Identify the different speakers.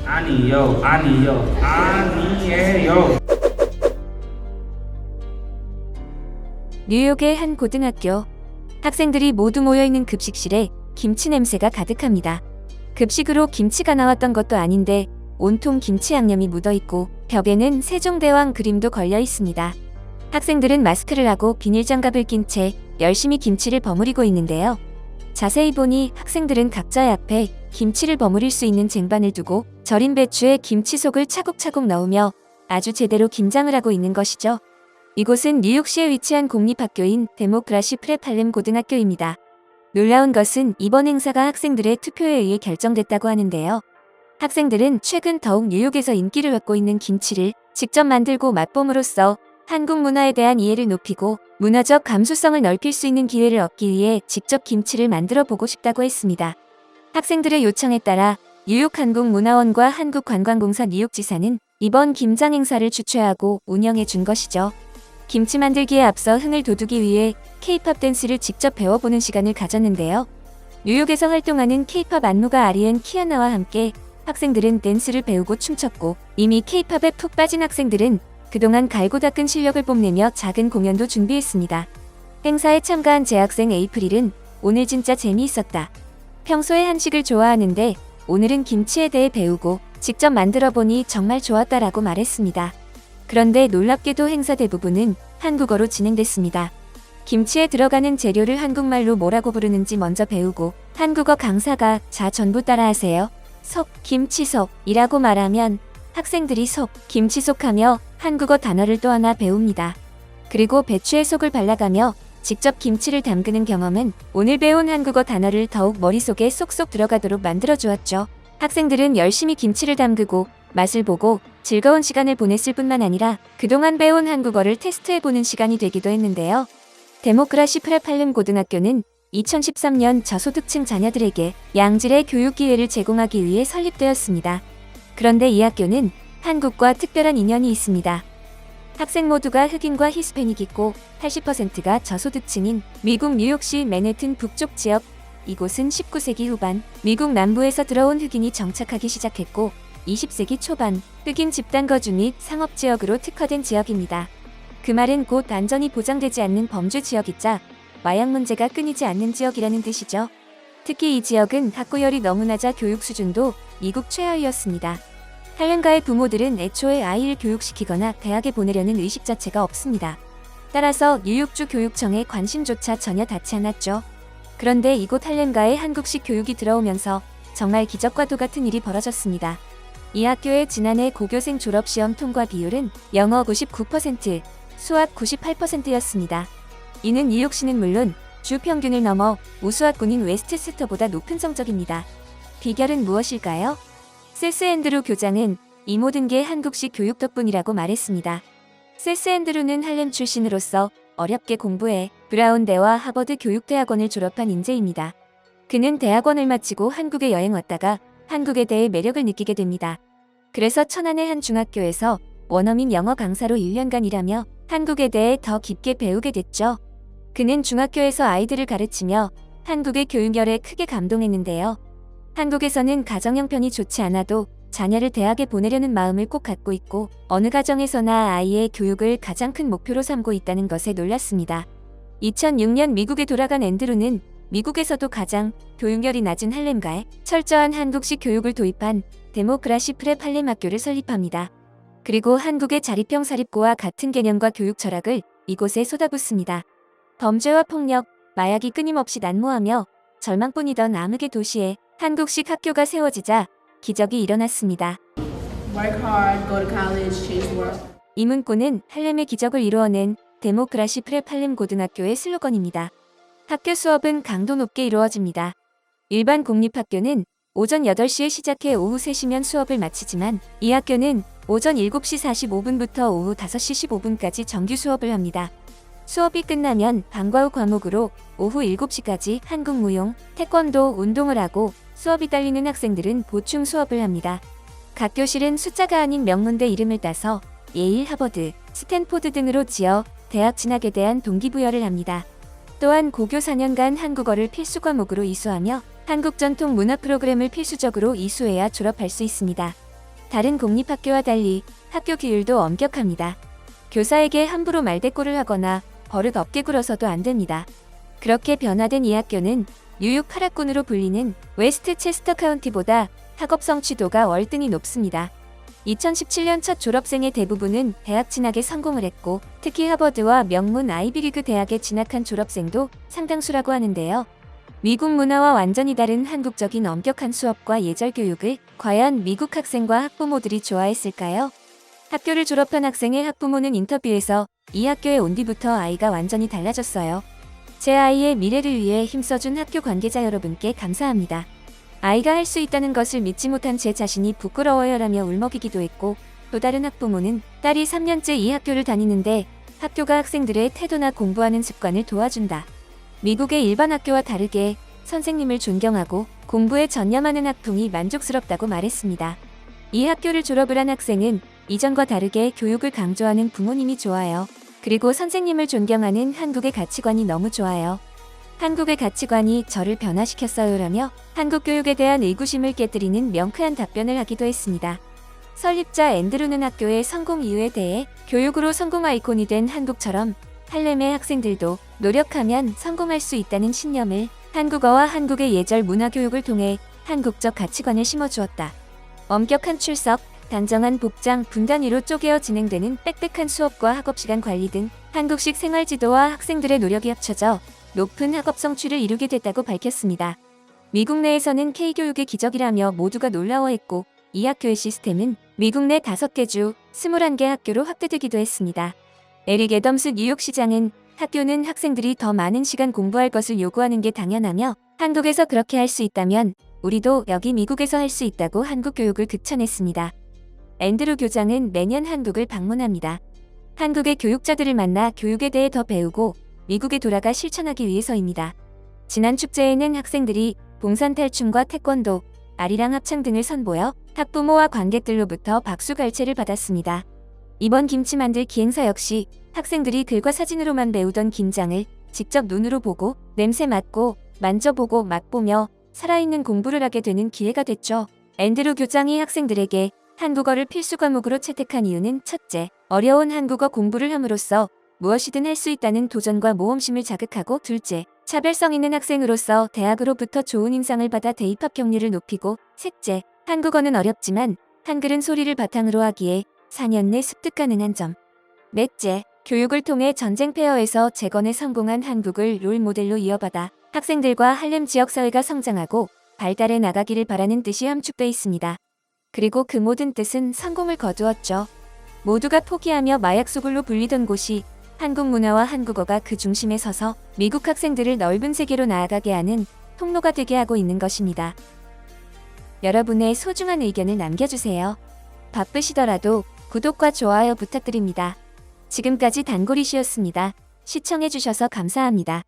Speaker 1: 아니요, 아니요, 아니에요.
Speaker 2: 뉴욕의 한 고등학교. 학생들이 모두 모여있는 급식실에 김치 냄새가 가득합니다. 급식으로 김치가 나왔던 것도 아닌데 온통 김치 양념이 묻어있고 벽에는 세종대왕 그림도 걸려 있습니다. 학생들은 마스크를 하고 비닐장갑을 낀 채 열심히 김치를 버무리고 있는데요. 자세히 보니 학생들은 각자의 앞에 김치를 버무릴 수 있는 쟁반을 두고 절인 배추에 김치속을 차곡차곡 넣으며 아주 제대로 김장을 하고 있는 것이죠. 이곳은 뉴욕시에 위치한 공립학교인 데모크라시 프랩 할렘 고등학교입니다. 놀라운 것은 이번 행사가 학생들의 투표에 의해 결정됐다고 하는데요. 학생들은 최근 더욱 뉴욕에서 인기를 얻고 있는 김치를 직접 만들고 맛봄으로써 한국 문화에 대한 이해를 높이고 문화적 감수성을 넓힐 수 있는 기회를 얻기 위해 직접 김치를 만들어 보고 싶다고 했습니다. 학생들의 요청에 따라 뉴욕 한국문화원과 한국관광공사 뉴욕지사는 이번 김장 행사를 주최하고 운영해 준 것이죠. 김치 만들기에 앞서 흥을 돋우기 위해 K-팝 댄스를 직접 배워보는 시간을 가졌는데요. 뉴욕에서 활동하는 K-팝 안무가 아리엔 키아나와 함께 학생들은 댄스를 배우고 춤췄고 이미 K-팝에 푹 빠진 학생들은 그동안 갈고 닦은 실력을 뽐내며 작은 공연도 준비했습니다. 행사에 참가한 재학생 에이프릴은 오늘 진짜 재미있었다. 평소에 한식을 좋아하는데 오늘은 김치에 대해 배우고 직접 만들어보니 정말 좋았다라고 말했습니다. 그런데 놀랍게도 행사 대부분은 한국어로 진행됐습니다. 김치에 들어가는 재료를 한국말로 뭐라고 부르는지 먼저 배우고 한국어 강사가 자 전부 따라하세요. 속, 김치속 이라고 말하면 학생들이 속, 김치속 하며 한국어 단어를 또 하나 배웁니다. 그리고 배추에 속을 발라가며 직접 김치를 담그는 경험은 오늘 배운 한국어 단어를 더욱 머릿속에 쏙쏙 들어가도록 만들어주었죠. 학생들은 열심히 김치를 담그고 맛을 보고 즐거운 시간을 보냈을 뿐만 아니라 그동안 배운 한국어를 테스트해보는 시간이 되기도 했는데요. 데모크라시 프랩 할렘 고등학교는 2013년 저소득층 자녀들에게 양질의 교육 기회를 제공하기 위해 설립되었습니다. 그런데 이 학교는 한국과 특별한 인연이 있습니다. 학생 모두가 흑인과 히스패닉이고 80%가 저소득층인 미국 뉴욕시 맨해튼 북쪽 지역. 이곳은 19세기 후반 미국 남부에서 들어온 흑인이 정착하기 시작했고 20세기 초반 흑인 집단 거주 및 상업지역으로 특화된 지역입니다. 그 말은 곧 안전이 보장되지 않는 범죄 지역이자 마약 문제가 끊이지 않는 지역이라는 뜻이죠. 특히 이 지역은 학구열이 너무 낮아 교육 수준도 미국 최하위였습니다. 할렘가의 부모들은 애초에 아이를 교육시키거나 대학에 보내려는 의식 자체가 없습니다. 따라서 뉴욕주 교육청의 관심조차 전혀 닿지 않았죠. 그런데 이곳 할렘가에 한국식 교육이 들어오면서 정말 기적과도 같은 일이 벌어졌습니다. 이 학교의 지난해 고교생 졸업시험 통과 비율은 영어 99%, 수학 98%였습니다. 이는 뉴욕시는 물론 주 평균을 넘어 우수학군인 웨스트스터보다 높은 성적입니다. 비결은 무엇일까요? 세스 앤드루 교장은 이 모든 게 한국식 교육 덕분이라고 말했습니다. 세스 앤드루는 할렘 출신으로서 어렵게 공부해 브라운대와 하버드 교육대학원을 졸업한 인재입니다. 그는 대학원을 마치고 한국에 여행 왔다가 한국에 대해 매력을 느끼게 됩니다. 그래서 천안의 한 중학교에서 원어민 영어 강사로 1년간 일하며 한국에 대해 더 깊게 배우게 됐죠. 그는 중학교에서 아이들을 가르치며 한국의 교육열에 크게 감동했는데요. 한국에서는 가정 형편이 좋지 않아도 자녀를 대학에 보내려는 마음을 꼭 갖고 있고 어느 가정에서나 아이의 교육을 가장 큰 목표로 삼고 있다는 것에 놀랐습니다. 2006년 미국에 돌아간 앤드루는 미국에서도 가장 교육열이 낮은 할렘가에 철저한 한국식 교육을 도입한 데모크라시 프랩 할렘 학교를 설립합니다. 그리고 한국의 자립형 사립고와 같은 개념과 교육 철학을 이곳에 쏟아붓습니다. 범죄와 폭력, 마약이 끊임없이 난무하며 절망뿐이던 암흑의 도시에 한국식 학교가 세워지자 기적이 일어났습니다.
Speaker 3: Work hard, go to college, change the world.
Speaker 2: 이 문구는 할렘의 기적을 이루어낸 데모크라시 프랩 할렘 고등학교의 슬로건입니다. 학교 수업은 강도 높게 이루어집니다. 일반 공립학교는 오전 8시에 시작해 오후 3시면 수업을 마치지만 이 학교는 오전 7시 45분부터 오후 5시 15분까지 정규 수업을 합니다. 수업이 끝나면 방과 후 과목으로 오후 7시까지 한국 무용, 태권도, 운동을 하고 수업이 딸리는 학생들은 보충 수업을 합니다. 각 교실은 숫자가 아닌 명문대 이름을 따서 예일, 하버드, 스탠포드 등으로 지어 대학 진학에 대한 동기부여를 합니다. 또한 고교 4년간 한국어를 필수 과목으로 이수하며 한국 전통 문화 프로그램을 필수적으로 이수해야 졸업할 수 있습니다. 다른 공립학교와 달리 학교 규율도 엄격합니다. 교사에게 함부로 말대꾸를 하거나 버릇 없게 굴어서도 안 됩니다. 그렇게 변화된 이 학교는 뉴욕 8학군으로 불리는 웨스트 체스터 카운티보다 학업 성취도가 월등히 높습니다. 2017년 첫 졸업생의 대부분은 대학 진학에 성공을 했고, 특히 하버드와 명문 아이비리그 대학에 진학한 졸업생도 상당수라고 하는데요. 미국 문화와 완전히 다른 한국적인 엄격한 수업과 예절 교육을 과연 미국 학생과 학부모들이 좋아했을까요? 학교를 졸업한 학생의 학부모는 인터뷰에서 이 학교에 온 뒤부터 아이가 완전히 달라졌어요. 제 아이의 미래를 위해 힘써준 학교 관계자 여러분께 감사합니다. 아이가 할 수 있다는 것을 믿지 못한 제 자신이 부끄러워요라며 울먹이기도 했고, 또 다른 학부모는 딸이 3년째 이 학교를 다니는데 학교가 학생들의 태도나 공부하는 습관을 도와준다. 미국의 일반 학교와 다르게 선생님을 존경하고 공부에 전념하는 학풍이 만족스럽다고 말했습니다. 이 학교를 졸업을 한 학생은 이전과 다르게 교육을 강조하는 부모님이 좋아요. 그리고 선생님을 존경하는 한국의 가치관이 너무 좋아요. 한국의 가치관이 저를 변화시켰어요라며 한국 교육에 대한 의구심을 깨뜨리는 명쾌한 답변을 하기도 했습니다. 설립자 앤드루는 학교의 성공 이유에 대해 교육으로 성공 아이콘이 된 한국처럼 할렘의 학생들도 노력하면 성공할 수 있다는 신념을 한국어와 한국의 예절 문화 교육을 통해 한국적 가치관을 심어주었다. 엄격한 출석, 단정한 복장, 분단위로 쪼개어 진행되는 빽빽한 수업과 학업시간 관리 등 한국식 생활지도와 학생들의 노력이 합쳐져 높은 학업 성취를 이루게 됐다고 밝혔습니다. 미국 내에서는 K교육의 기적이라며 모두가 놀라워했고, 이 학교의 시스템은 미국 내 5개 주 21개 학교로 확대되기도 했습니다. 에릭 애덤스 뉴욕시장은 학교는 학생들이 더 많은 시간 공부할 것을 요구하는 게 당연하며, 한국에서 그렇게 할 수 있다면 우리도 여기 미국에서 할 수 있다고 한국 교육을 극찬했습니다. 앤드루 교장은 매년 한국을 방문합니다. 한국의 교육자들을 만나 교육에 대해 더 배우고 미국에 돌아가 실천하기 위해서입니다. 지난 축제에는 학생들이 봉산 탈춤과 태권도, 아리랑 합창 등을 선보여 학부모와 관객들로부터 박수갈채를 받았습니다. 이번 김치 만들기 행사 역시 학생들이 글과 사진으로만 배우던 김장을 직접 눈으로 보고 냄새 맡고 만져보고 맛보며 살아있는 공부를 하게 되는 기회가 됐죠. 앤드루 교장이 학생들에게 한국어를 필수 과목으로 채택한 이유는 첫째, 어려운 한국어 공부를 함으로써 무엇이든 할 수 있다는 도전과 모험심을 자극하고, 둘째, 차별성 있는 학생으로서 대학으로부터 좋은 인상을 받아 대입학 경률을 높이고, 셋째, 한국어는 어렵지만 한글은 소리를 바탕으로 하기에 4년 내 습득 가능한 점. 넷째, 교육을 통해 전쟁 폐허에서 재건에 성공한 한국을 롤 모델로 이어받아 학생들과 할렘 지역사회가 성장하고 발달해 나가기를 바라는 뜻이 함축돼 있습니다. 그리고 그 모든 뜻은 성공을 거두었죠. 모두가 포기하며 마약 소굴로 불리던 곳이 한국 문화와 한국어가 그 중심에 서서 미국 학생들을 넓은 세계로 나아가게 하는 통로가 되게 하고 있는 것입니다. 여러분의 소중한 의견을 남겨주세요. 바쁘시더라도 구독과 좋아요 부탁드립니다. 지금까지 단골이시였습니다. 시청해주셔서 감사합니다.